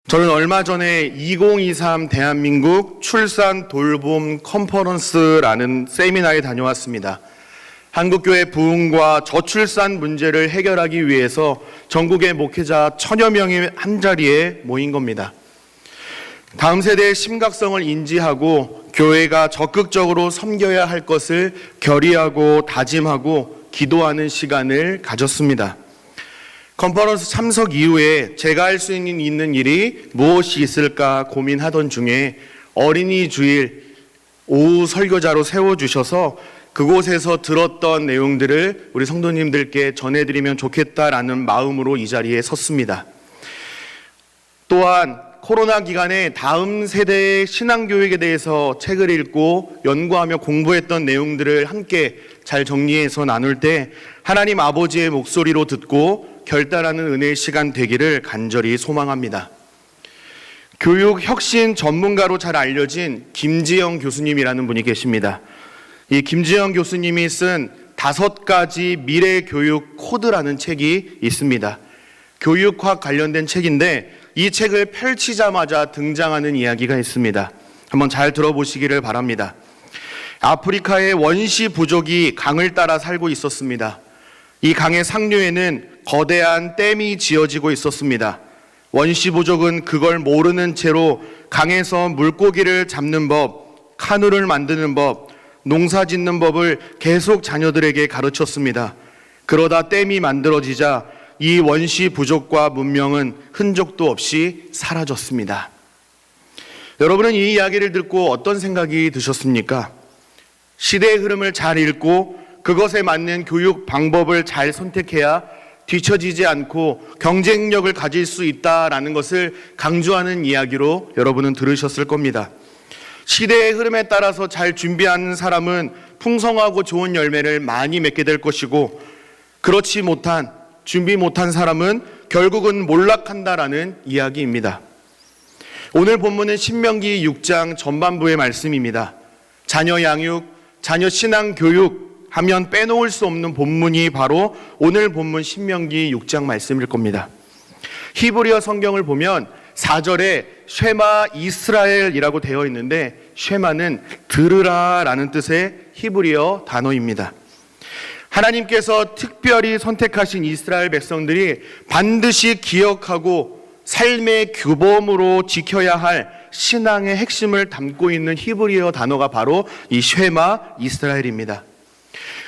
저는 얼마 전에 2023 대한민국 출산 돌봄 컨퍼런스라는 세미나에 다녀왔습니다. 한국교회 부흥과 저출산 문제를 해결하기 위해서 전국의 목회자 1000여 명이 한자리에 모인 겁니다. 다음 세대의 심각성을 인지하고 교회가 적극적으로 섬겨야 할 것을 결의하고 다짐하고 기도하는 시간을 가졌습니다. 컨퍼런스 참석 이후에 제가 할 수 있는 일이 무엇이 있을까 고민하던 중에 어린이 주일 오후 설교자로 세워주셔서 그곳에서 들었던 내용들을 우리 성도님들께 전해드리면 좋겠다라는 마음으로 이 자리에 섰습니다. 또한 코로나 기간에 다음 세대의 신앙교육에 대해서 책을 읽고 연구하며 공부했던 내용들을 함께 잘 정리해서 나눌 때 하나님 아버지의 목소리로 듣고 결단하는 은혜의 시간 되기를 간절히 소망합니다. 교육 혁신 전문가로 잘 알려진 김지영 교수님이라는 분이 계십니다. 이 김지영 교수님이 쓴 5가지 미래 교육 코드라는 책이 있습니다. 교육학 관련된 책인데 이 책을 펼치자마자 등장하는 이야기가 있습니다. 한번 잘 들어보시기를 바랍니다. 아프리카의 원시 부족이 강을 따라 살고 있었습니다. 이 강의 상류에는 거대한 댐이 지어지고 있었습니다. 원시 부족은 그걸 모르는 채로 강에서 물고기를 잡는 법, 카누를 만드는 법, 농사 짓는 법을 계속 자녀들에게 가르쳤습니다. 그러다 댐이 만들어지자 이 원시 부족과 문명은 흔적도 없이 사라졌습니다. 여러분은 이 이야기를 듣고 어떤 생각이 드셨습니까? 시대의 흐름을 잘 읽고 그것에 맞는 교육 방법을 잘 선택해야 뒤처지지 않고 경쟁력을 가질 수 있다라는 것을 강조하는 이야기로 여러분은 들으셨을 겁니다. 시대의 흐름에 따라서 잘 준비하는 사람은 풍성하고 좋은 열매를 많이 맺게 될 것이고, 그렇지 못한, 준비 못한 사람은 결국은 몰락한다라는 이야기입니다. 오늘 본문은 신명기 6장 전반부의 말씀입니다. 자녀 양육, 자녀 신앙 교육 하면 빼놓을 수 없는 본문이 바로 오늘 본문 신명기 6장 말씀일 겁니다. 히브리어 성경을 보면 4절에 쉐마 이스라엘이라고 되어 있는데 쉐마는 들으라라는 뜻의 히브리어 단어입니다. 하나님께서 특별히 선택하신 이스라엘 백성들이 반드시 기억하고 삶의 규범으로 지켜야 할 신앙의 핵심을 담고 있는 히브리어 단어가 바로 이 쉐마 이스라엘입니다.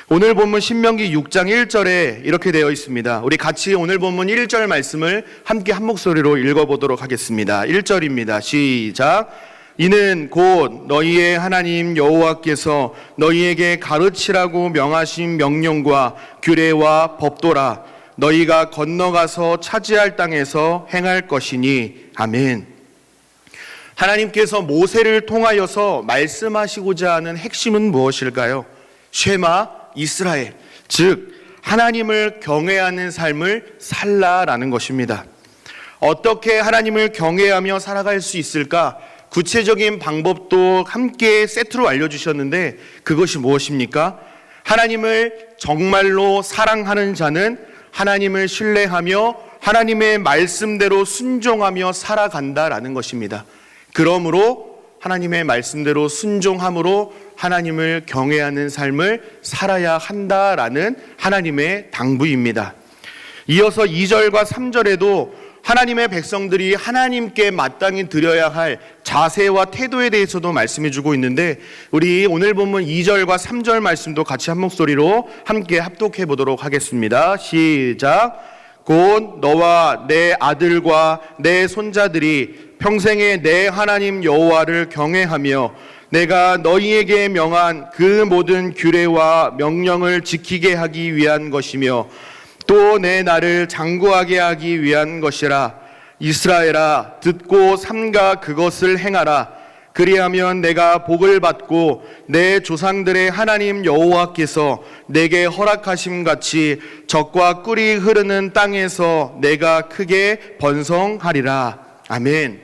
오늘 본문 신명기 6장 1절에 이렇게 되어 있습니다. 우리 같이 오늘 본문 1절 말씀을 함께 한 목소리로 읽어보도록 하겠습니다. 1절입니다. 시작. 이는 곧 너희의 하나님 여호와께서 너희에게 가르치라고 명하신 명령과 규례와 법도라. 너희가 건너가서 차지할 땅에서 행할 것이니. 아멘. 하나님께서 모세를 통하여서 말씀하시고자 하는 핵심은 무엇일까요? 쉐마 이스라엘, 즉 하나님을 경외하는 삶을 살라라는 것입니다. 어떻게 하나님을 경외하며 살아갈 수 있을까? 구체적인 방법도 함께 세트로 알려주셨는데 그것이 무엇입니까? 하나님을 정말로 사랑하는 자는 하나님을 신뢰하며 하나님의 말씀대로 순종하며 살아간다라는 것입니다. 그러므로 하나님의 말씀대로 순종함으로 하나님을 경외하는 삶을 살아야 한다라는 하나님의 당부입니다. 이어서 2절과 3절에도 하나님의 백성들이 하나님께 마땅히 드려야 할 자세와 태도에 대해서도 말씀해 주고 있는데 우리 오늘 본문 2절과 3절 말씀도 같이 한 목소리로 함께 합독해 보도록 하겠습니다. 시작. 곧 너와 내 아들과 내 손자들이 평생에 내 하나님 여호와를 경외하며 내가 너희에게 명한 그 모든 규례와 명령을 지키게 하기 위한 것이며 또 내 나를 장구하게 하기 위한 것이라. 이스라엘아, 듣고 삼가 그것을 행하라. 그리하면 내가 복을 받고 내 조상들의 하나님 여호와께서 내게 허락하심 같이 젖과 꿀이 흐르는 땅에서 내가 크게 번성하리라. 아멘.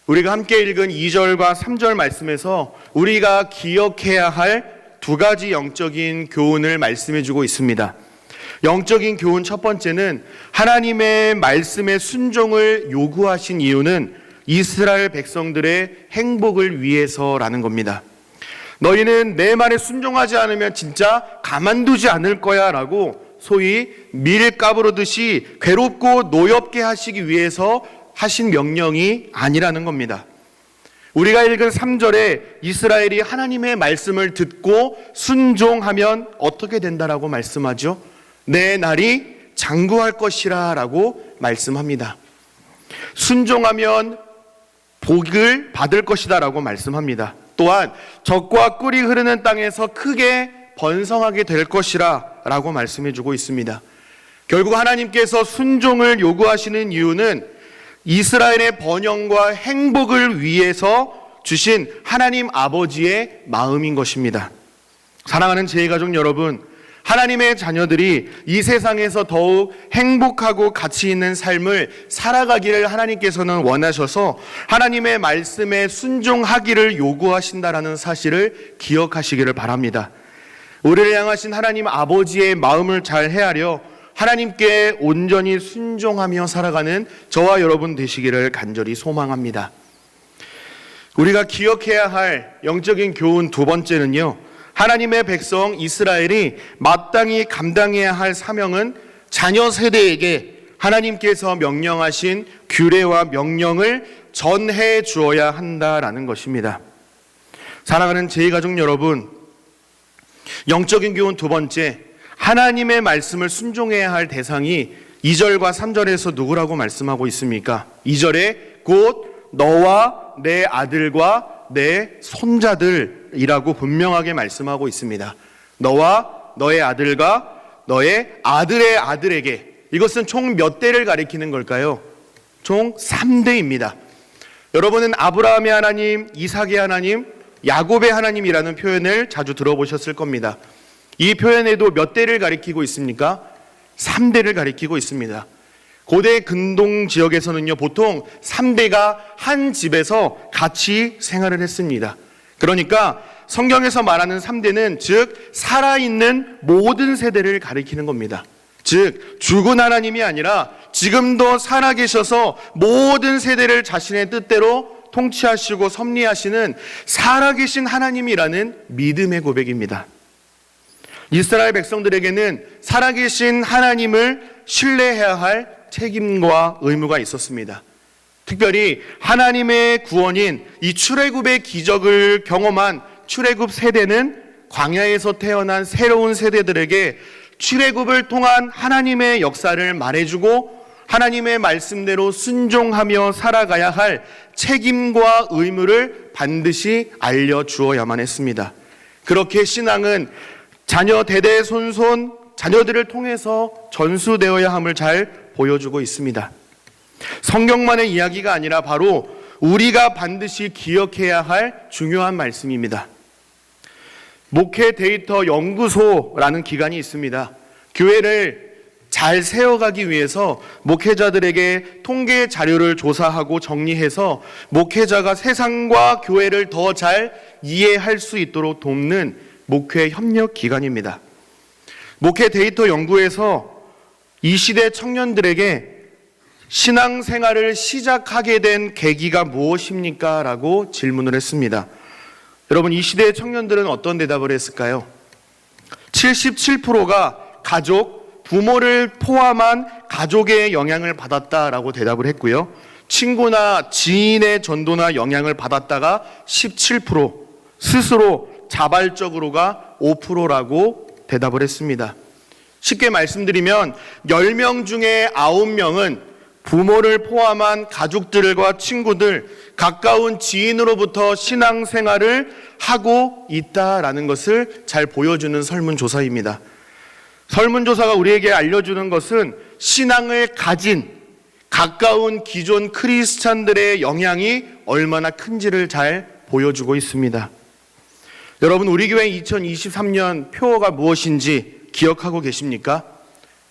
우리가 함께 읽은 2절과 3절 말씀에서 우리가 기억해야 할 2가지 영적인 교훈을 말씀해 주고 있습니다. 영적인 교훈 첫 번째는 하나님의 말씀에 순종을 요구하신 이유는 이스라엘 백성들의 행복을 위해서라는 겁니다. 너희는 내 말에 순종하지 않으면 진짜 가만두지 않을 거야 라고 소위 밀 까부르듯이 괴롭고 노엽게 하시기 위해서 하신 명령이 아니라는 겁니다. 우리가 읽은 3절에 이스라엘이 하나님의 말씀을 듣고 순종하면 어떻게 된다라고 말씀하죠? 내 날이 장구할 것이라 라고 말씀합니다. 순종하면 복을 받을 것이다 라고 말씀합니다. 또한 젖과 꿀이 흐르는 땅에서 크게 번성하게 될 것이라 라고 말씀해주고 있습니다. 결국 하나님께서 순종을 요구하시는 이유는 이스라엘의 번영과 행복을 위해서 주신 하나님 아버지의 마음인 것입니다. 사랑하는 제2가족 여러분, 하나님의 자녀들이 이 세상에서 더욱 행복하고 가치 있는 삶을 살아가기를 하나님께서는 원하셔서 하나님의 말씀에 순종하기를 요구하신다라는 사실을 기억하시기를 바랍니다. 우리를 향하신 하나님 아버지의 마음을 잘 헤아려 하나님께 온전히 순종하며 살아가는 저와 여러분 되시기를 간절히 소망합니다. 우리가 기억해야 할 영적인 교훈 두 번째는요, 하나님의 백성 이스라엘이 마땅히 감당해야 할 사명은 자녀 세대에게 하나님께서 명령하신 규례와 명령을 전해 주어야 한다라는 것입니다. 사랑하는 제2가족 여러분, 영적인 교훈 두 번째, 하나님의 말씀을 순종해야 할 대상이 2절과 3절에서 누구라고 말씀하고 있습니까? 2절에 곧 너와 내 아들과 내 손자들이라고 분명하게 말씀하고 있습니다. 너와 너의 아들과 너의 아들의 아들에게, 이것은 총 몇 대를 가리키는 걸까요? 총 3대입니다. 여러분은 아브라함의 하나님, 이삭의 하나님, 야곱의 하나님이라는 표현을 자주 들어보셨을 겁니다. 이 표현에도 몇 대를 가리키고 있습니까? 3대를 가리키고 있습니다. 고대 근동 지역에서는요, 보통 3대가 한 집에서 같이 생활을 했습니다. 그러니까 성경에서 말하는 3대는 즉 살아있는 모든 세대를 가리키는 겁니다. 즉 죽은 하나님이 아니라 지금도 살아계셔서 모든 세대를 자신의 뜻대로 통치하시고 섭리하시는 살아계신 하나님이라는 믿음의 고백입니다. 이스라엘 백성들에게는 살아계신 하나님을 신뢰해야 할 책임과 의무가 있었습니다. 특별히 하나님의 구원인 이 출애굽의 기적을 경험한 출애굽 세대는 광야에서 태어난 새로운 세대들에게 출애굽을 통한 하나님의 역사를 말해주고 하나님의 말씀대로 순종하며 살아가야 할 책임과 의무를 반드시 알려주어야만 했습니다. 그렇게 신앙은 자녀 대대손손 자녀들을 통해서 전수되어야 함을 잘 보여주고 있습니다. 성경만의 이야기가 아니라 바로 우리가 반드시 기억해야 할 중요한 말씀입니다. 목회 데이터 연구소라는 기관이 있습니다. 교회를 잘 세워가기 위해서 목회자들에게 통계 자료를 조사하고 정리해서 목회자가 세상과 교회를 더 잘 이해할 수 있도록 돕는 목회 협력 기관입니다. 목회 데이터 연구에서 이 시대 청년들에게 신앙생활을 시작하게 된 계기가 무엇입니까? 라고 질문을 했습니다. 여러분, 이 시대의 청년들은 어떤 대답을 했을까요? 77%가 가족, 부모를 포함한 가족의 영향을 받았다라고 대답을 했고요. 친구나 지인의 전도나 영향을 받았다가 17%, 스스로 자발적으로가 5%라고 대답을 했습니다. 쉽게 말씀드리면 10명 중에 9명은 부모를 포함한 가족들과 친구들, 가까운 지인으로부터 신앙생활을 하고 있다라는 것을 잘 보여주는 설문조사입니다. 설문조사가 우리에게 알려주는 것은 신앙을 가진 가까운 기존 크리스찬들의 영향이 얼마나 큰지를 잘 보여주고 있습니다. 여러분, 우리 교회 2023년 표어가 무엇인지 기억하고 계십니까?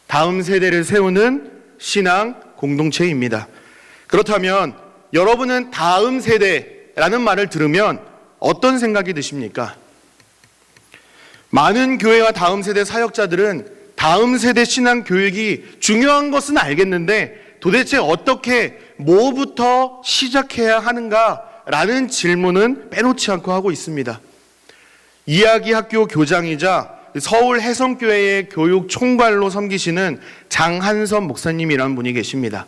다음 세대를 세우는 신앙 공동체입니다. 그렇다면 여러분은 다음 세대라는 말을 들으면 어떤 생각이 드십니까? 많은 교회와 다음 세대 사역자들은 다음 세대 신앙 교육이 중요한 것은 알겠는데 도대체 어떻게 뭐부터 시작해야 하는가라는 질문은 빼놓지 않고 하고 있습니다. 이야기학교 교장이자 서울 혜성교회의 교육 총괄로 섬기시는 장한선 목사님이라는 분이 계십니다.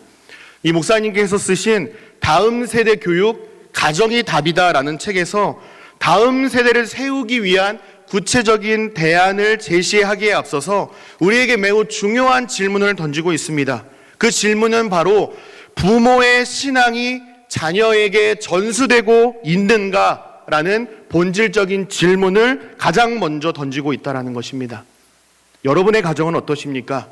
이 목사님께서 쓰신 다음 세대 교육 가정이 답이다라는 책에서 다음 세대를 세우기 위한 구체적인 대안을 제시하기에 앞서서 우리에게 매우 중요한 질문을 던지고 있습니다. 그 질문은 바로 부모의 신앙이 자녀에게 전수되고 있는가라는 본질적인 질문을 가장 먼저 던지고 있다는 것입니다. 여러분의 가정은 어떠십니까?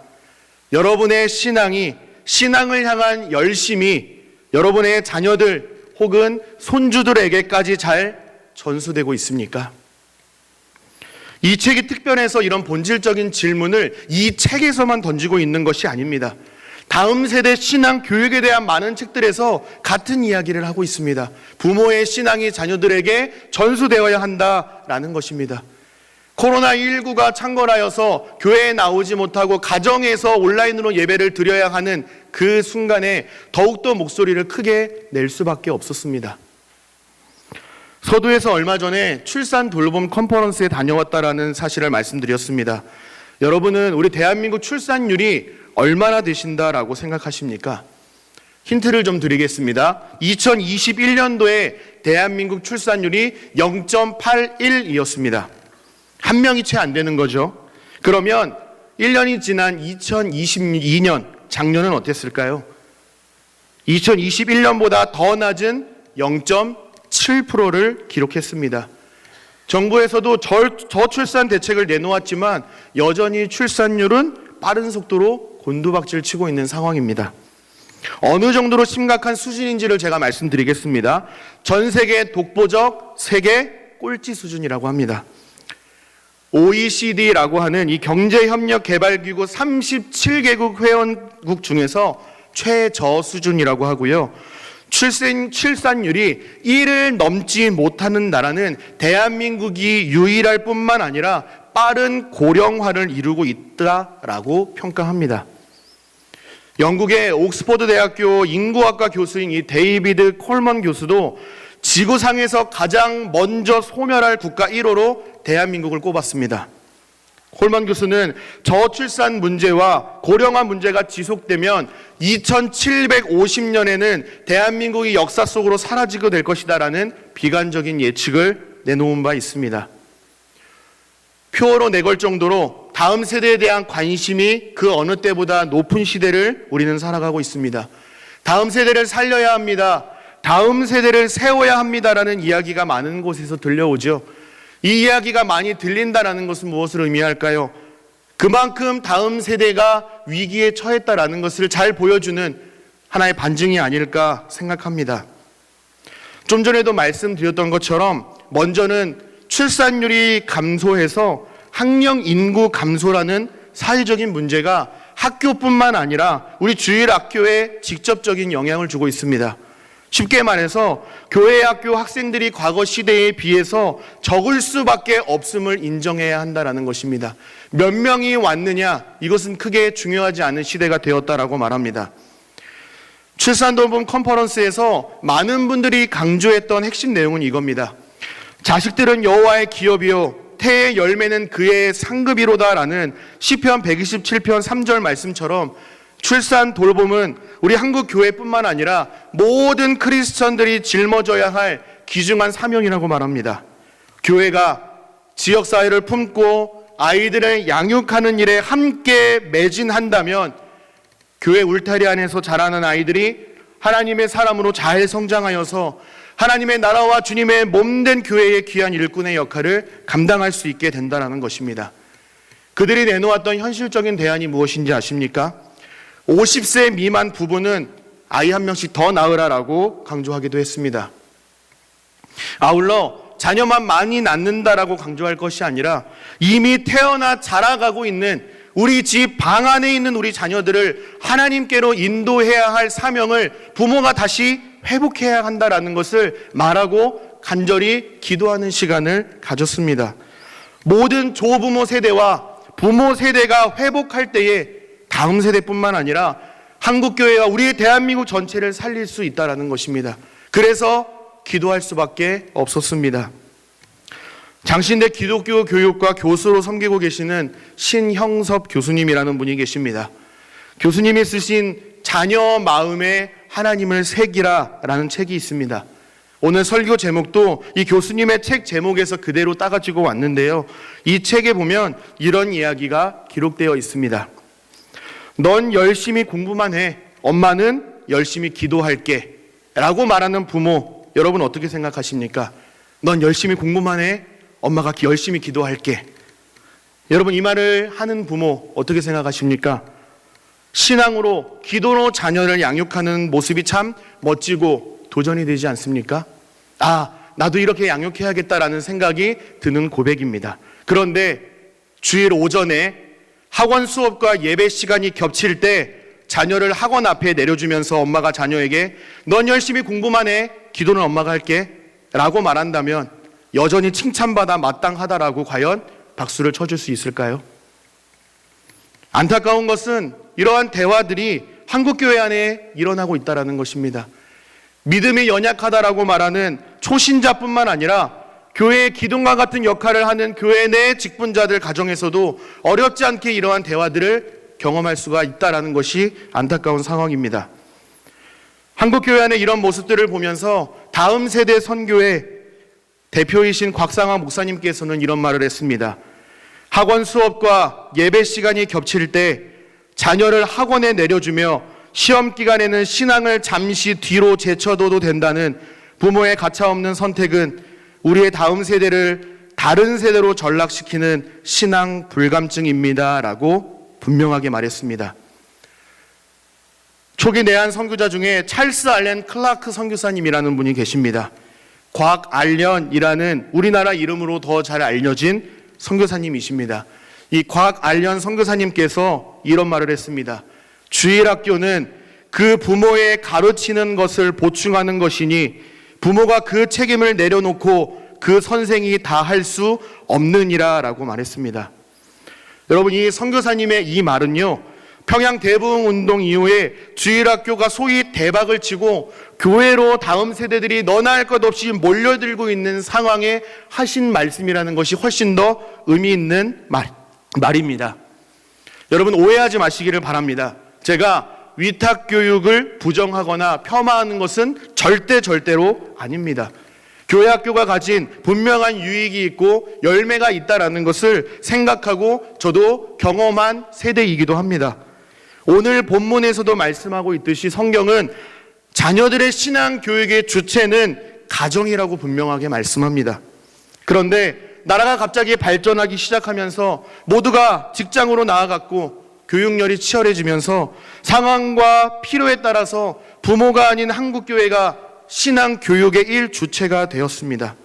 여러분의 신앙을 향한 열심이 여러분의 자녀들 혹은 손주들에게까지 잘 전수되고 있습니까? 이 책이 특별해서 이런 본질적인 질문을 이 책에서만 던지고 있는 것이 아닙니다. 다음 세대 신앙 교육에 대한 많은 책들에서 같은 이야기를 하고 있습니다. 부모의 신앙이 자녀들에게 전수되어야 한다라는 것입니다. 코로나19가 창궐하여서 교회에 나오지 못하고 가정에서 온라인으로 예배를 드려야 하는 그 순간에 더욱더 목소리를 크게 낼 수밖에 없었습니다. 서두에서 얼마 전에 출산 돌봄 컨퍼런스에 다녀왔다라는 사실을 말씀드렸습니다. 여러분은 우리 대한민국 출산율이 얼마나 되신다라고 생각하십니까? 힌트를 좀 드리겠습니다. 2021년도에 대한민국 출산율이 0.81이었습니다. 한 명이 채 안 되는 거죠. 그러면 1년이 지난 2022년 작년은 어땠을까요? 2021년보다 더 낮은 0.7%를 기록했습니다. 정부에서도 저출산 대책을 내놓았지만 여전히 출산율은 빠른 속도로 곤두박질 치고 있는 상황입니다. 어느 정도로 심각한 수준인지를 제가 말씀드리겠습니다. 전 세계 독보적 세계 꼴찌 수준이라고 합니다. OECD라고 하는 이 경제협력개발기구 37개국 회원국 중에서 최저 수준이라고 하고요. 출산율이 1을 넘지 못하는 나라는 대한민국이 유일할 뿐만 아니라 빠른 고령화를 이루고 있다라고 평가합니다. 영국의 옥스퍼드 대학교 인구학과 교수인 이 데이비드 콜먼 교수도 지구상에서 가장 먼저 소멸할 국가 1호로 대한민국을 꼽았습니다. 콜먼 교수는 저출산 문제와 고령화 문제가 지속되면 2750년에는 대한민국이 역사 속으로 사라지게 될 것이다라는 비관적인 예측을 내놓은 바 있습니다. 표어로 내걸 정도로 다음 세대에 대한 관심이 그 어느 때보다 높은 시대를 우리는 살아가고 있습니다. 다음 세대를 살려야 합니다. 다음 세대를 세워야 합니다라는 이야기가 많은 곳에서 들려오죠. 이 이야기가 많이 들린다는 것은 무엇을 의미할까요? 그만큼 다음 세대가 위기에 처했다라는 것을 잘 보여주는 하나의 반증이 아닐까 생각합니다. 좀 전에도 말씀드렸던 것처럼 먼저는 출산율이 감소해서 학령 인구 감소라는 사회적인 문제가 학교뿐만 아니라 우리 주일 학교에 직접적인 영향을 주고 있습니다. 쉽게 말해서 교회 학교 학생들이 과거 시대에 비해서 적을 수밖에 없음을 인정해야 한다는 것입니다. 몇 명이 왔느냐, 이것은 크게 중요하지 않은 시대가 되었다라고 말합니다. 출산돌봄 컨퍼런스에서 많은 분들이 강조했던 핵심 내용은 이겁니다. 자식들은 여호와의 기업이요 태의 열매는 그의 상급이로다라는 시편 127편 3절 말씀처럼 출산 돌봄은 우리 한국 교회뿐만 아니라 모든 크리스천들이 짊어져야 할 귀중한 사명이라고 말합니다. 교회가 지역사회를 품고 아이들을 양육하는 일에 함께 매진한다면 교회 울타리 안에서 자라는 아이들이 하나님의 사람으로 잘 성장하여서 하나님의 나라와 주님의 몸된 교회의 귀한 일꾼의 역할을 감당할 수 있게 된다는 것입니다. 그들이 내놓았던 현실적인 대안이 무엇인지 아십니까? 50세 미만 부부는 아이 한 명씩 더 낳으라라고 강조하기도 했습니다. 아울러 자녀만 많이 낳는다라고 강조할 것이 아니라 이미 태어나 자라가고 있는 우리 집 방 안에 있는 우리 자녀들을 하나님께로 인도해야 할 사명을 부모가 다시 회복해야 한다라는 것을 말하고 간절히 기도하는 시간을 가졌습니다. 모든 조부모 세대와 부모 세대가 회복할 때에 다음 세대뿐만 아니라 한국교회와 우리 대한민국 전체를 살릴 수 있다는 것입니다. 그래서 기도할 수밖에 없었습니다. 장신대 기독교 교육과 교수로 섬기고 계시는 신형섭 교수님이라는 분이 계십니다. 교수님이 쓰신 자녀 마음에 하나님을 새기라 라는 책이 있습니다. 오늘 설교 제목도 이 교수님의 책 제목에서 그대로 따가지고 왔는데요. 이 책에 보면 이런 이야기가 기록되어 있습니다. 넌 열심히 공부만 해. 엄마는 열심히 기도할게. 라고 말하는 부모, 여러분 어떻게 생각하십니까? 넌 열심히 공부만 해. 엄마가 열심히 기도할게. 여러분 이 말을 하는 부모 어떻게 생각하십니까? 신앙으로, 기도로 자녀를 양육하는 모습이 참 멋지고 도전이 되지 않습니까? 아, 나도 이렇게 양육해야겠다라는 생각이 드는 고백입니다. 그런데 주일 오전에 학원 수업과 예배 시간이 겹칠 때 자녀를 학원 앞에 내려주면서 엄마가 자녀에게 넌 열심히 공부만 해, 기도는 엄마가 할게 라고 말한다면 여전히 칭찬받아 마땅하다라고 과연 박수를 쳐줄 수 있을까요? 안타까운 것은 이러한 대화들이 한국교회 안에 일어나고 있다는 것입니다. 믿음이 연약하다라고 말하는 초신자뿐만 아니라 교회의 기둥과 같은 역할을 하는 교회 내 직분자들 가정에서도 어렵지 않게 이러한 대화들을 경험할 수가 있다는 것이 안타까운 상황입니다. 한국교회 안에 이런 모습들을 보면서 다음 세대 선교의 대표이신 곽상화 목사님께서는 이런 말을 했습니다. 학원 수업과 예배 시간이 겹칠 때 자녀를 학원에 내려주며 시험 기간에는 신앙을 잠시 뒤로 제쳐둬도 된다는 부모의 가차없는 선택은 우리의 다음 세대를 다른 세대로 전락시키는 신앙 불감증입니다 라고 분명하게 말했습니다. 초기 내한 선교자 중에 찰스 알렌 클라크 선교사님이라는 분이 계십니다. 곽알련이라는 우리나라 이름으로 더 잘 알려진 선교사님이십니다. 이 곽알련 선교사님께서 이런 말을 했습니다. 주일학교는 그 부모의 가르치는 것을 보충하는 것이니 부모가 그 책임을 내려놓고 그 선생이 다 할 수 없느니라 라고 말했습니다. 여러분 이 선교사님의 이 말은요, 평양 대부흥운동 이후에 주일학교가 소위 대박을 치고 교회로 다음 세대들이 너나 할 것 없이 몰려들고 있는 상황에 하신 말씀이라는 것이 훨씬 더 의미 있는 말입니다. 여러분 오해하지 마시기를 바랍니다. 제가 위탁교육을 부정하거나 폄하하는 것은 절대로 아닙니다. 교회 학교가 가진 분명한 유익이 있고 열매가 있다는 것을 생각하고 저도 경험한 세대이기도 합니다. 오늘 본문에서도 말씀하고 있듯이 성경은 자녀들의 신앙 교육의 주체는 가정이라고 분명하게 말씀합니다. 그런데 나라가 갑자기 발전하기 시작하면서 모두가 직장으로 나아갔고 교육열이 치열해지면서 상황과 필요에 따라서 부모가 아닌 한국교회가 신앙 교육의 일주체가 되었습니다.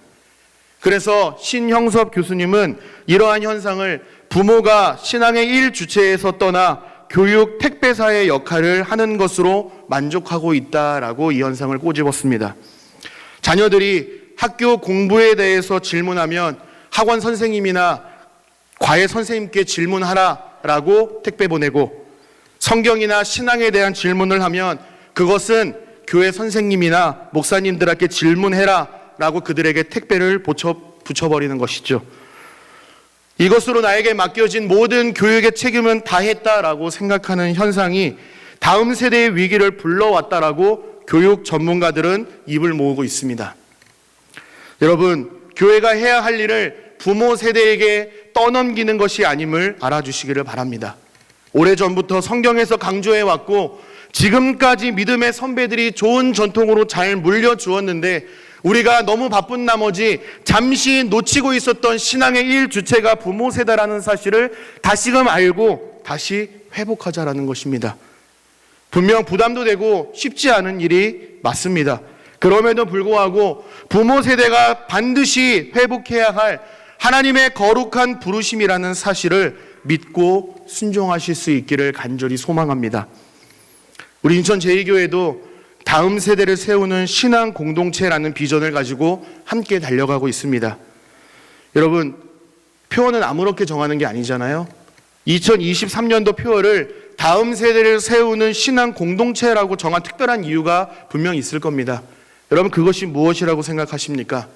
그래서 신형섭 교수님은 이러한 현상을 부모가 신앙의 일주체에서 떠나 교육 택배사의 역할을 하는 것으로 만족하고 있다라고 이 현상을 꼬집었습니다. 자녀들이 학교 공부에 대해서 질문하면 학원 선생님이나 과외 선생님께 질문하라라고 택배 보내고, 성경이나 신앙에 대한 질문을 하면 그것은 교회 선생님이나 목사님들에게 질문해라라고 그들에게 택배를 붙여버리는 것이죠. 이것으로 나에게 맡겨진 모든 교육의 책임은 다 했다라고 생각하는 현상이 다음 세대의 위기를 불러왔다라고 교육 전문가들은 입을 모으고 있습니다. 여러분, 교회가 해야 할 일을 부모 세대에게 떠넘기는 것이 아님을 알아주시기를 바랍니다. 오래전부터 성경에서 강조해왔고 지금까지 믿음의 선배들이 좋은 전통으로 잘 물려주었는데 우리가 너무 바쁜 나머지 잠시 놓치고 있었던 신앙의 일주체가 부모 세대라는 사실을 다시금 알고 다시 회복하자라는 것입니다. 분명 부담도 되고 쉽지 않은 일이 맞습니다. 그럼에도 불구하고 부모 세대가 반드시 회복해야 할 하나님의 거룩한 부르심이라는 사실을 믿고 순종하실 수 있기를 간절히 소망합니다. 우리 인천 제2교회도 다음 세대를 세우는 신앙 공동체라는 비전을 가지고 함께 달려가고 있습니다. 여러분, 표현은 아무렇게 정하는 게 아니잖아요. 2023년도 표어를 다음 세대를 세우는 신앙 공동체라고 정한 특별한 이유가 분명히 있을 겁니다. 여러분, 그것이 무엇이라고 생각하십니까?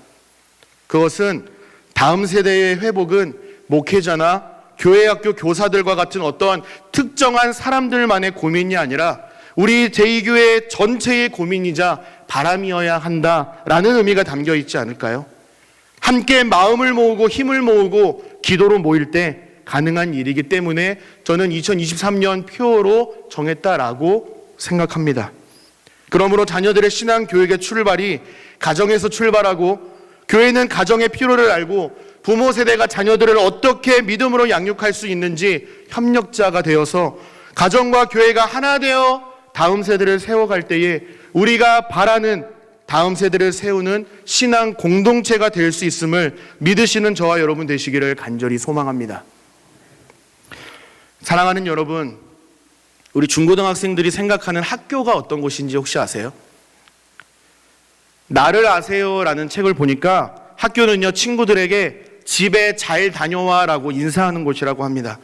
그것은 다음 세대의 회복은 목회자나 교회 학교 교사들과 같은 어떤 특정한 사람들만의 고민이 아니라 우리 제2교회 전체의 고민이자 바람이어야 한다라는 의미가 담겨 있지 않을까요? 함께 마음을 모으고 힘을 모으고 기도로 모일 때 가능한 일이기 때문에 저는 2023년 표어로 정했다라고 생각합니다. 그러므로 자녀들의 신앙 교육의 출발이 가정에서 출발하고, 교회는 가정의 필요를 알고 부모 세대가 자녀들을 어떻게 믿음으로 양육할 수 있는지 협력자가 되어서 가정과 교회가 하나 되어 다음 세대를 세워갈 때에 우리가 바라는 다음 세대를 세우는 신앙 공동체가 될 수 있음을 믿으시는 저와 여러분 되시기를 간절히 소망합니다. 사랑하는 여러분, 우리 중고등학생들이 생각하는 학교가 어떤 곳인지 혹시 아세요? 나를 아세요라는 책을 보니까 학교는요, 친구들에게 집에 잘 다녀와 라고 인사하는 곳이라고 합니다.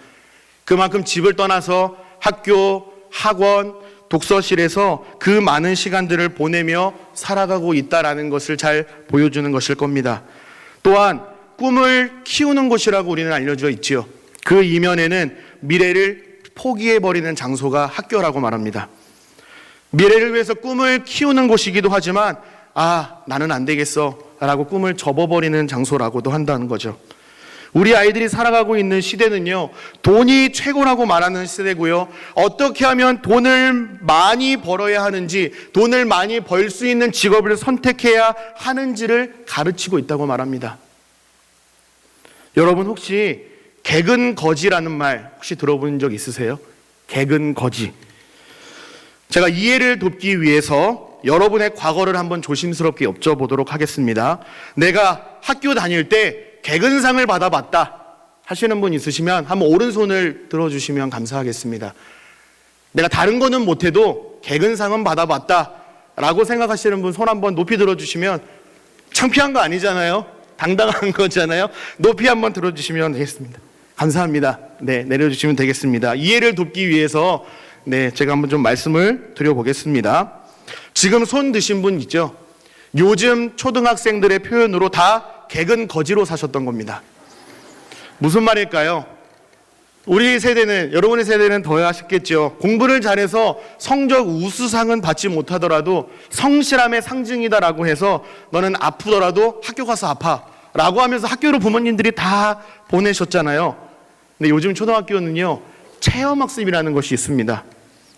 그만큼 집을 떠나서 학교, 학원, 독서실에서 그 많은 시간들을 보내며 살아가고 있다라는 것을 잘 보여주는 것일 겁니다. 또한 꿈을 키우는 곳이라고 우리는 알려져 있지요. 그 이면에는 미래를 포기해버리는 장소가 학교라고 말합니다. 미래를 위해서 꿈을 키우는 곳이기도 하지만 나는 안 되겠어 라고 꿈을 접어버리는 장소라고도 한다는 거죠. 우리 아이들이 살아가고 있는 시대는요, 돈이 최고라고 말하는 시대고요, 어떻게 하면 돈을 많이 벌어야 하는지, 돈을 많이 벌 수 있는 직업을 선택해야 하는지를 가르치고 있다고 말합니다. 여러분, 혹시 개근거지라는 말 혹시 들어본 적 있으세요? 개근거지. 제가 이해를 돕기 위해서 여러분의 과거를 한번 조심스럽게 여쭤보도록 하겠습니다. 내가 학교 다닐 때 개근상을 받아봤다 하시는 분 있으시면 한번 오른손을 들어주시면 감사하겠습니다. 내가 다른 거는 못해도 개근상은 받아봤다 라고 생각하시는 분 손 한번 높이 들어주시면, 창피한 거 아니잖아요. 당당한 거잖아요. 높이 한번 들어주시면 되겠습니다. 감사합니다. 네, 내려주시면 되겠습니다. 이해를 돕기 위해서 제가 한번 좀 말씀을 드려보겠습니다. 지금 손 드신 분 있죠? 요즘 초등학생들의 표현으로 다 개근거지로 사셨던 겁니다. 무슨 말일까요? 우리 세대는, 여러분의 세대는 더 하셨겠죠. 공부를 잘해서 성적 우수상은 받지 못하더라도 성실함의 상징이다라고 해서 너는 아프더라도 학교 가서 아파 라고 하면서 학교로 부모님들이 다 보내셨잖아요. 근데 요즘 초등학교는요, 체험학습이라는 것이 있습니다.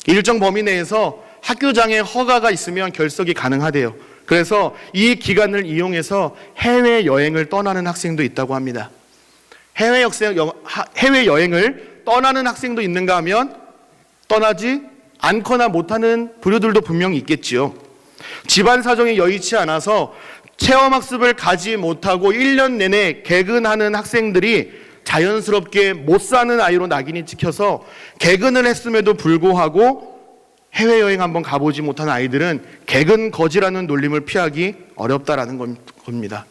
일정 범위 내에서 학교장의 허가가 있으면 결석이 가능하대요. 그래서 이 기간을 이용해서 해외여행을 떠나는 학생도 있다고 합니다. 해외여행을 떠나는 학생도 있는가 하면 떠나지 않거나 못하는 부류들도 분명히 있겠지요. 집안 사정이 여의치 않아서 체험학습을 가지 못하고 1년 내내 개근하는 학생들이 자연스럽게 못 사는 아이로 낙인이 찍혀서 개근을 했음에도 불구하고 해외여행 한번 가보지 못한 아이들은 개근거지라는 놀림을 피하기 어렵다라는 겁니다.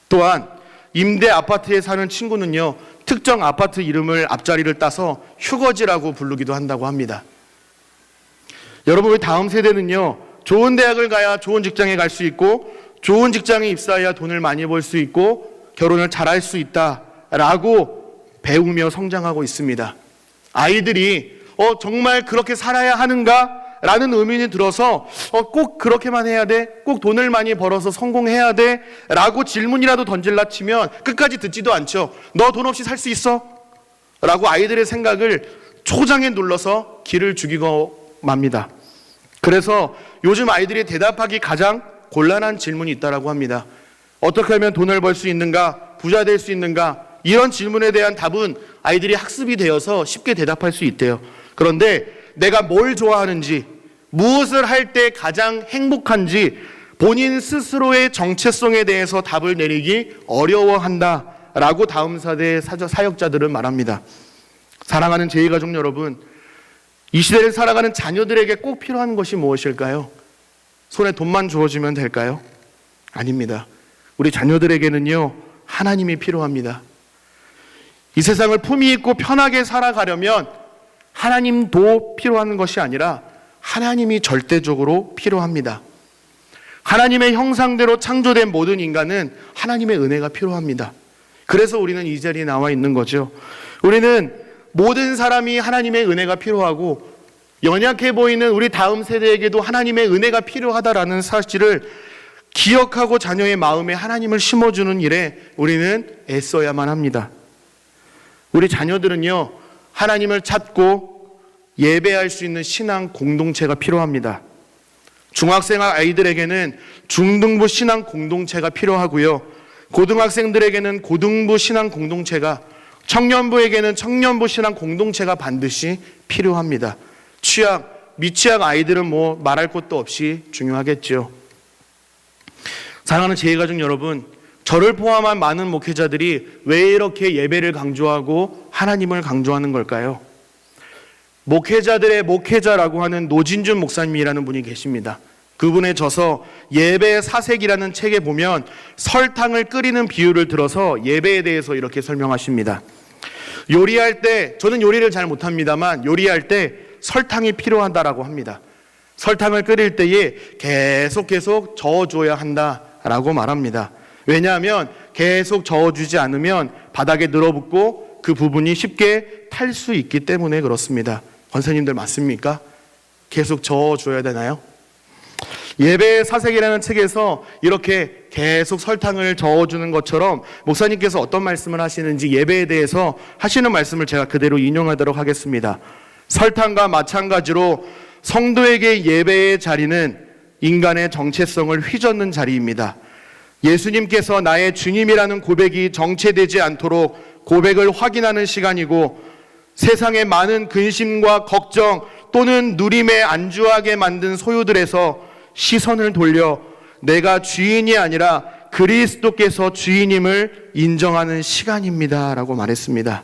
또한 임대 아파트에 사는 친구는요, 특정 아파트 이름을 앞자리를 따서 휴거지라고 부르기도 한다고 합니다. 여러분, 우리 다음 세대는요, 좋은 대학을 가야 좋은 직장에 갈 수 있고, 좋은 직장에 입사해야 돈을 많이 벌 수 있고, 결혼을 잘할 수 있다라고 배우며 성장하고 있습니다. 아이들이 정말 그렇게 살아야 하는가? 라는 의문이 들어서 꼭 그렇게만 해야 돼? 꼭 돈을 많이 벌어서 성공해야 돼? 라고 질문이라도 던질라 치면 끝까지 듣지도 않죠. 너 돈 없이 살 수 있어? 라고 아이들의 생각을 초장에 눌러서 기를 죽이고 맙니다. 그래서 요즘 아이들이 대답하기 가장 곤란한 질문이 있다고 합니다. 어떻게 하면 돈을 벌 수 있는가? 부자 될 수 있는가? 이런 질문에 대한 답은 아이들이 학습이 되어서 쉽게 대답할 수 있대요. 그런데 내가 뭘 좋아하는지, 무엇을 할 때 가장 행복한지 본인 스스로의 정체성에 대해서 답을 내리기 어려워한다라고 다음 세대의 사역자들은 말합니다. 사랑하는 제2가족 여러분, 이 시대를 살아가는 자녀들에게 꼭 필요한 것이 무엇일까요? 손에 돈만 주어지면 될까요? 아닙니다. 우리 자녀들에게는요, 하나님이 필요합니다. 이 세상을 품위 있고 편하게 살아가려면 하나님도 필요한 것이 아니라 하나님이 절대적으로 필요합니다. 하나님의 형상대로 창조된 모든 인간은 하나님의 은혜가 필요합니다. 그래서 우리는 이 자리에 나와 있는 거죠. 우리는 모든 사람이 하나님의 은혜가 필요하고 연약해 보이는 우리 다음 세대에게도 하나님의 은혜가 필요하다라는 사실을 기억하고 자녀의 마음에 하나님을 심어주는 일에 우리는 애써야만 합니다. 우리 자녀들은요, 하나님을 찾고 예배할 수 있는 신앙 공동체가 필요합니다. 중학생 아이들에게는 중등부 신앙 공동체가 필요하고요. 고등학생들에게는 고등부 신앙 공동체가, 청년부에게는 청년부 신앙 공동체가 반드시 필요합니다. 취약, 미취학 아이들은 뭐 말할 것도 없이 중요하겠죠. 사랑하는 제일가족 여러분, 저를 포함한 많은 목회자들이 왜 이렇게 예배를 강조하고 하나님을 강조하는 걸까요? 목회자들의 목회자라고 하는 노진준 목사님이라는 분이 계십니다. 그분의 저서 예배의 사색이라는 책에 보면 설탕을 끓이는 비유를 들어서 예배에 대해서 이렇게 설명하십니다. 요리할 때, 저는 요리를 잘 못합니다만 요리할 때 설탕이 필요하다라고 합니다. 설탕을 끓일 때에 계속 저어줘야 한다라고 말합니다. 왜냐하면 계속 저어주지 않으면 바닥에 늘어붙고 그 부분이 쉽게 탈 수 있기 때문에 그렇습니다. 권사님들 맞습니까? 계속 저어줘야 되나요? 예배의 사색이라는 책에서 이렇게 계속 설탕을 저어주는 것처럼 목사님께서 어떤 말씀을 하시는지 예배에 대해서 하시는 말씀을 제가 그대로 인용하도록 하겠습니다. 설탕과 마찬가지로 성도에게 예배의 자리는 인간의 정체성을 휘젓는 자리입니다. 예수님께서 나의 주님이라는 고백이 정체되지 않도록 고백을 확인하는 시간이고, 세상의 많은 근심과 걱정 또는 누림에 안주하게 만든 소유들에서 시선을 돌려 내가 주인이 아니라 그리스도께서 주인임을 인정하는 시간입니다 라고 말했습니다.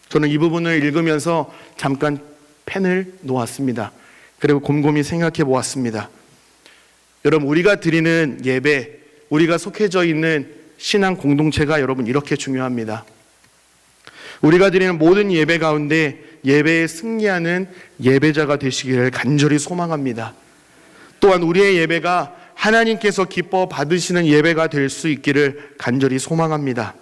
저는 이 부분을 읽으면서 잠깐 펜을 놓았습니다. 그리고 곰곰이 생각해 보았습니다. 여러분, 우리가 드리는 예배, 우리가 속해져 있는 신앙 공동체가 여러분 이렇게 중요합니다. 우리가 드리는 모든 예배 가운데 예배에 승리하는 예배자가 되시기를 간절히 소망합니다. 또한 우리의 예배가 하나님께서 기뻐 받으시는 예배가 될 수 있기를 간절히 소망합니다.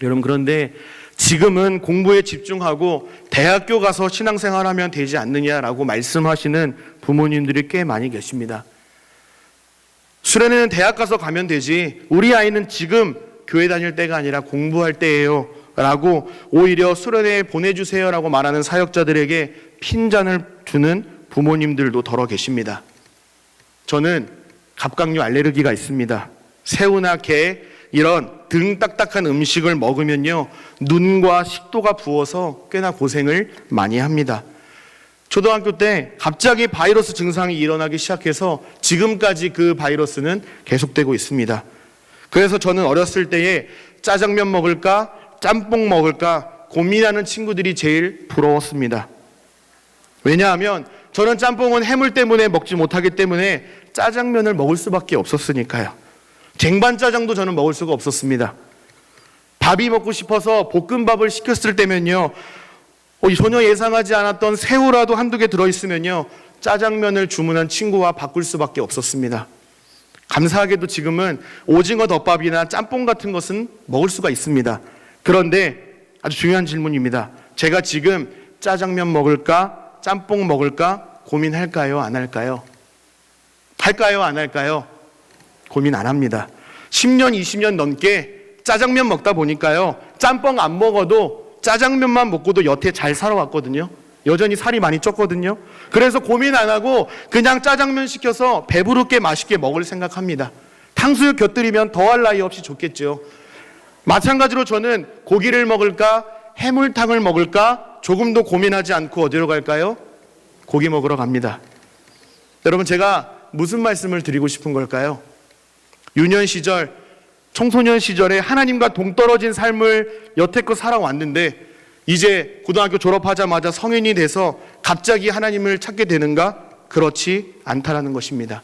여러분, 그런데 지금은 공부에 집중하고 대학교 가서 신앙생활하면 되지 않느냐라고 말씀하시는 부모님들이 꽤 많이 계십니다. 수련회는 대학 가서 가면 되지, 우리 아이는 지금 교회 다닐 때가 아니라 공부할 때예요 라고 오히려 수련회에 보내주세요 라고 말하는 사역자들에게 핀잔을 주는 부모님들도 더러 계십니다. 저는 갑각류 알레르기가 있습니다. 새우나 게 이런 등 딱딱한 음식을 먹으면요, 눈과 식도가 부어서 꽤나 고생을 많이 합니다. 초등학교 때 갑자기 바이러스 증상이 일어나기 시작해서 지금까지 그 바이러스는 계속되고 있습니다. 그래서 저는 어렸을 때에 짜장면 먹을까 짬뽕 먹을까 고민하는 친구들이 제일 부러웠습니다. 왜냐하면 저는 짬뽕은 해물 때문에 먹지 못하기 때문에 짜장면을 먹을 수밖에 없었으니까요. 쟁반짜장도 저는 먹을 수가 없었습니다. 밥이 먹고 싶어서 볶음밥을 시켰을 때면요, 전혀 예상하지 않았던 새우라도 한두 개 들어있으면요, 짜장면을 주문한 친구와 바꿀 수밖에 없었습니다. 감사하게도 지금은 오징어 덮밥이나 짬뽕 같은 것은 먹을 수가 있습니다. 그런데 아주 중요한 질문입니다. 제가 지금 짜장면 먹을까 짬뽕 먹을까 고민할까요 안 할까요? 할까요 안 할까요? 고민 안 합니다. 10년 20년 넘게 짜장면 먹다 보니까요, 짬뽕 안 먹어도 짜장면만 먹고도 여태 잘 살아왔거든요. 여전히 살이 많이 쪘거든요. 그래서 고민 안 하고 그냥 짜장면 시켜서 배부르게 맛있게 먹을 생각합니다. 탕수육 곁들이면 더할 나위 없이 좋겠죠. 마찬가지로 저는 고기를 먹을까 해물탕을 먹을까 조금도 고민하지 않고 어디로 갈까요? 고기 먹으러 갑니다. 여러분, 제가 무슨 말씀을 드리고 싶은 걸까요? 유년 시절, 청소년 시절에 하나님과 동떨어진 삶을 여태껏 살아왔는데 이제 고등학교 졸업하자마자 성인이 돼서 갑자기 하나님을 찾게 되는가? 그렇지 않다라는 것입니다.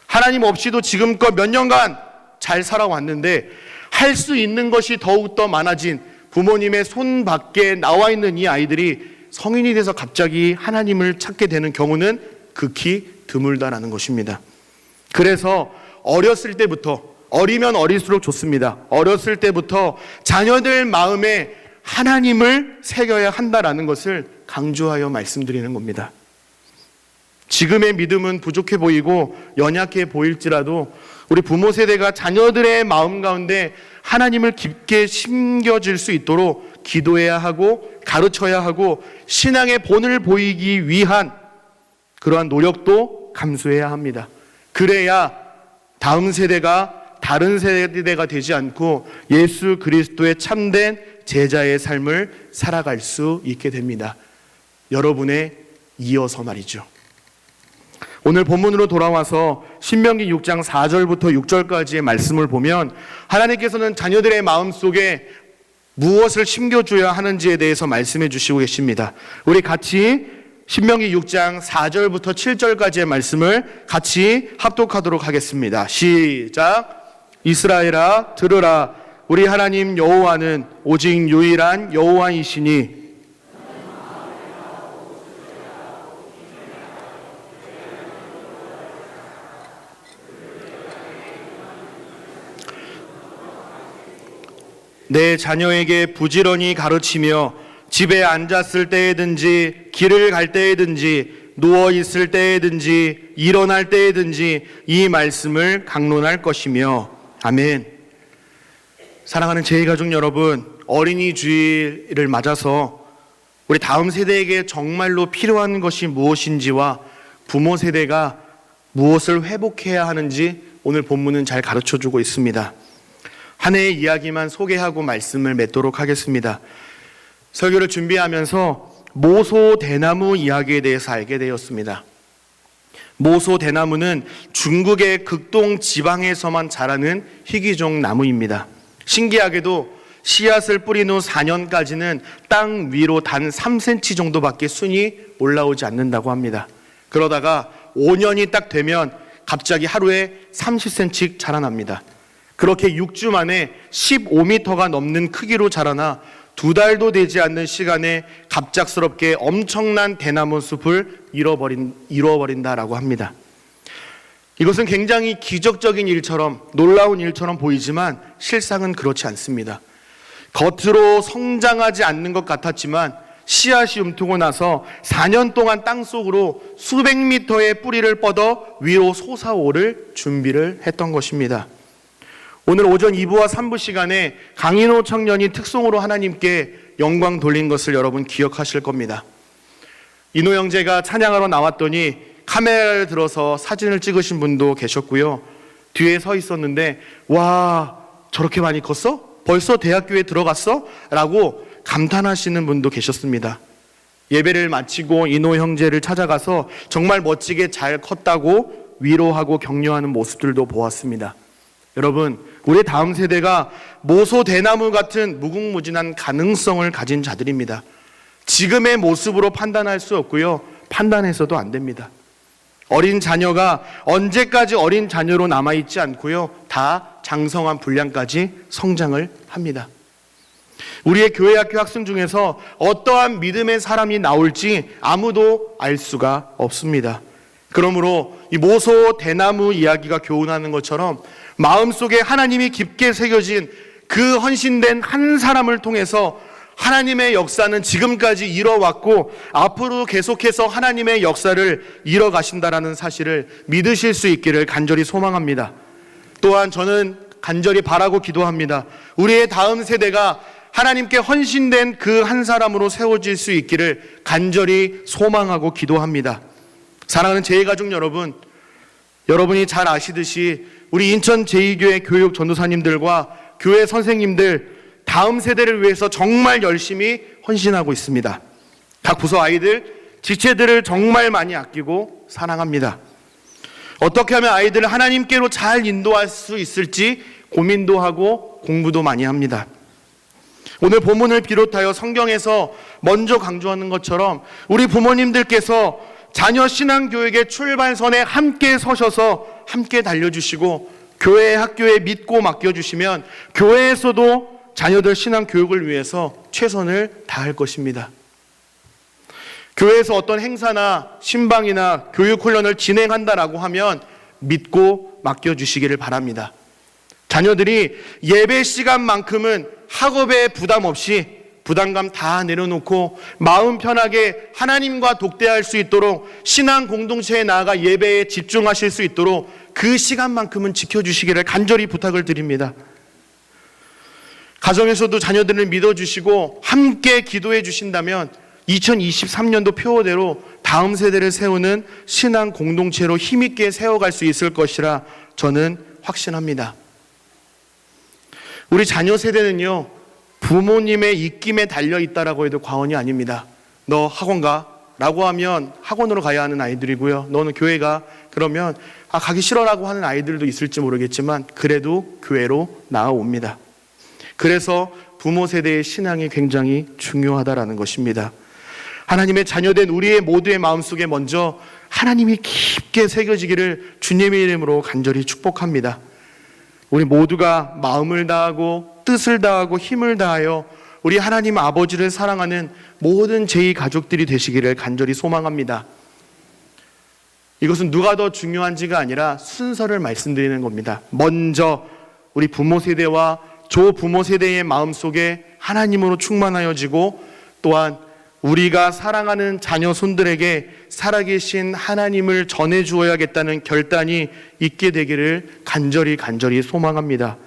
하나님 없이도 지금껏 몇 년간 잘 살아왔는데 할 수 있는 것이 더욱더 많아진, 부모님의 손 밖에 나와 있는 이 아이들이 성인이 돼서 갑자기 하나님을 찾게 되는 경우는 극히 드물다라는 것입니다. 그래서 어렸을 때부터, 어리면 어릴수록 좋습니다. 어렸을 때부터 자녀들 마음에 하나님을 새겨야 한다라는 것을 강조하여 말씀드리는 겁니다. 지금의 믿음은 부족해 보이고 연약해 보일지라도 우리 부모 세대가 자녀들의 마음 가운데 하나님을 깊게 심겨질 수 있도록 기도해야 하고 가르쳐야 하고 신앙의 본을 보이기 위한 그러한 노력도 감수해야 합니다. 그래야 다음 세대가 다른 세대가 되지 않고 예수 그리스도의 참된 제자의 삶을 살아갈 수 있게 됩니다. 여러분의 이어서 말이죠. 오늘 본문으로 돌아와서 신명기 6장 4절부터 6절까지의 말씀을 보면 하나님께서는 자녀들의 마음속에 무엇을 심겨줘야 하는지에 대해서 말씀해 주시고 계십니다. 우리 같이 신명기 6장 4절부터 7절까지의 말씀을 같이 합독하도록 하겠습니다. 시작. 이스라엘아 들으라. 우리 하나님 여호와는 오직 유일한 여호와이시니 내 자녀에게 부지런히 가르치며 집에 앉았을 때에든지 길을 갈 때에든지 누워 있을 때에든지 일어날 때에든지 이 말씀을 강론할 것이며 아멘. 사랑하는 제2가족 여러분, 어린이 주일을 맞아서 우리 다음 세대에게 정말로 필요한 것이 무엇인지와 부모 세대가 무엇을 회복해야 하는지 오늘 본문은 잘 가르쳐주고 있습니다. 한 해의 이야기만 소개하고 말씀을 맺도록 하겠습니다. 설교를 준비하면서 모소대나무 이야기에 대해서 알게 되었습니다. 모소대나무는 중국의 극동 지방에서만 자라는 희귀종 나무입니다. 신기하게도 씨앗을 뿌린 후 4년까지는 땅 위로 단 3cm 정도밖에 순이 올라오지 않는다고 합니다. 그러다가 5년이 딱 되면 갑자기 하루에 30cm 자라납니다. 그렇게 6주 만에 15m가 넘는 크기로 자라나 2달도 되지 않는 시간에 갑작스럽게 엄청난 대나무 숲을 이루어버린다라고 합니다. 이것은 굉장히 기적적인 일처럼 놀라운 일처럼 보이지만 실상은 그렇지 않습니다. 겉으로 성장하지 않는 것 같았지만 씨앗이 움트고 나서 4년 동안 땅속으로 수백 미터의 뿌리를 뻗어 위로 솟아오를 준비를 했던 것입니다. 오늘 오전 2부와 3부 시간에 강인호 청년이 특송으로 하나님께 영광 돌린 것을 여러분 기억하실 겁니다. 인호 형제가 찬양하러 나왔더니 카메라를 들어서 사진을 찍으신 분도 계셨고요. 뒤에 서 있었는데 와, 저렇게 많이 컸어? 벌써 대학교에 들어갔어? 라고 감탄하시는 분도 계셨습니다. 예배를 마치고 인호 형제를 찾아가서 정말 멋지게 잘 컸다고 위로하고 격려하는 모습들도 보았습니다. 여러분, 우리 다음 세대가 모소대나무 같은 무궁무진한 가능성을 가진 자들입니다. 지금의 모습으로 판단할 수 없고요, 판단해서도 안 됩니다. 어린 자녀가 언제까지 어린 자녀로 남아있지 않고요, 다 장성한 분량까지 성장을 합니다. 우리의 교회 학교 학생 중에서 어떠한 믿음의 사람이 나올지 아무도 알 수가 없습니다. 그러므로 이 모소대나무 이야기가 교훈하는 것처럼 마음속에 하나님이 깊게 새겨진 그 헌신된 한 사람을 통해서 하나님의 역사는 지금까지 이뤄왔고 앞으로 계속해서 하나님의 역사를 이뤄가신다라는 사실을 믿으실 수 있기를 간절히 소망합니다. 또한 저는 간절히 바라고 기도합니다. 우리의 다음 세대가 하나님께 헌신된 그 한 사람으로 세워질 수 있기를 간절히 소망하고 기도합니다. 사랑하는 제2가족 여러분, 여러분이 잘 아시듯이 우리 인천 제2교회 교육 전도사님들과 교회 선생님들 다음 세대를 위해서 정말 열심히 헌신하고 있습니다. 각 부서 아이들, 지체들을 정말 많이 아끼고 사랑합니다. 어떻게 하면 아이들을 하나님께로 잘 인도할 수 있을지 고민도 하고 공부도 많이 합니다. 오늘 본문을 비롯하여 성경에서 먼저 강조하는 것처럼 우리 부모님들께서 자녀 신앙교육의 출발선에 함께 서셔서 함께 달려주시고 교회 학교에 믿고 맡겨주시면 교회에서도 자녀들 신앙 교육을 위해서 최선을 다할 것입니다. 교회에서 어떤 행사나 신방이나 교육 훈련을 진행한다라고 하면 믿고 맡겨주시기를 바랍니다. 자녀들이 예배 시간만큼은 학업에 부담 없이 부담감 다 내려놓고 마음 편하게 하나님과 독대할 수 있도록 신앙 공동체에 나아가 예배에 집중하실 수 있도록 그 시간만큼은 지켜주시기를 간절히 부탁을 드립니다. 가정에서도 자녀들을 믿어주시고 함께 기도해 주신다면 2023년도 표어대로 다음 세대를 세우는 신앙 공동체로 힘있게 세워갈 수 있을 것이라 저는 확신합니다. 우리 자녀 세대는요, 부모님의 입김에 달려있다라고 해도 과언이 아닙니다. 너 학원 가? 라고 하면 학원으로 가야 하는 아이들이고요. 너는 교회 가? 그러면 가기 싫어라고 하는 아이들도 있을지 모르겠지만 그래도 교회로 나아옵니다. 그래서 부모 세대의 신앙이 굉장히 중요하다라는 것입니다. 하나님의 자녀된 우리의 모두의 마음속에 먼저 하나님이 깊게 새겨지기를 주님의 이름으로 간절히 축복합니다. 우리 모두가 마음을 다하고 뜻을 다하고 힘을 다하여 우리 하나님 아버지를 사랑하는 모든 제2 가족들이 되시기를 간절히 소망합니다. 이것은 누가 더 중요한지가 아니라 순서를 말씀드리는 겁니다. 먼저 우리 부모 세대와 조부모 세대의 마음속에 하나님으로 충만하여지고 또한 우리가 사랑하는 자녀 손들에게 살아계신 하나님을 전해주어야겠다는 결단이 있게 되기를 간절히 소망합니다.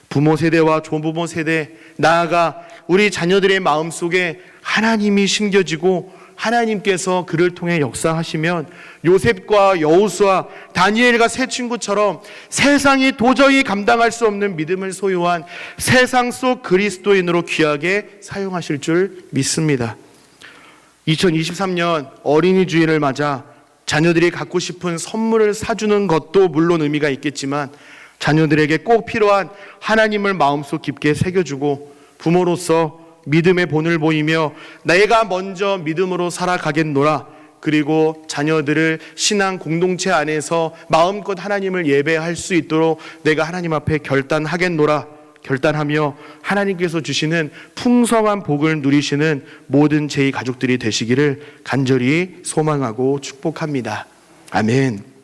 부모 세대와 조부모 세대, 나아가 우리 자녀들의 마음속에 하나님이 심겨지고 하나님께서 그를 통해 역사하시면 요셉과 여호수아, 다니엘과 세 친구처럼 세상이 도저히 감당할 수 없는 믿음을 소유한 세상 속 그리스도인으로 귀하게 사용하실 줄 믿습니다. 2023년 어린이 주일을 맞아 자녀들이 갖고 싶은 선물을 사주는 것도 물론 의미가 있겠지만 자녀들에게 꼭 필요한 하나님을 마음속 깊게 새겨주고 부모로서 믿음의 본을 보이며 내가 먼저 믿음으로 살아가겠노라, 그리고 자녀들을 신앙 공동체 안에서 마음껏 하나님을 예배할 수 있도록 내가 하나님 앞에 결단하며 하나님께서 주시는 풍성한 복을 누리시는 모든 제2 가족들이 되시기를 간절히 소망하고 축복합니다. 아멘.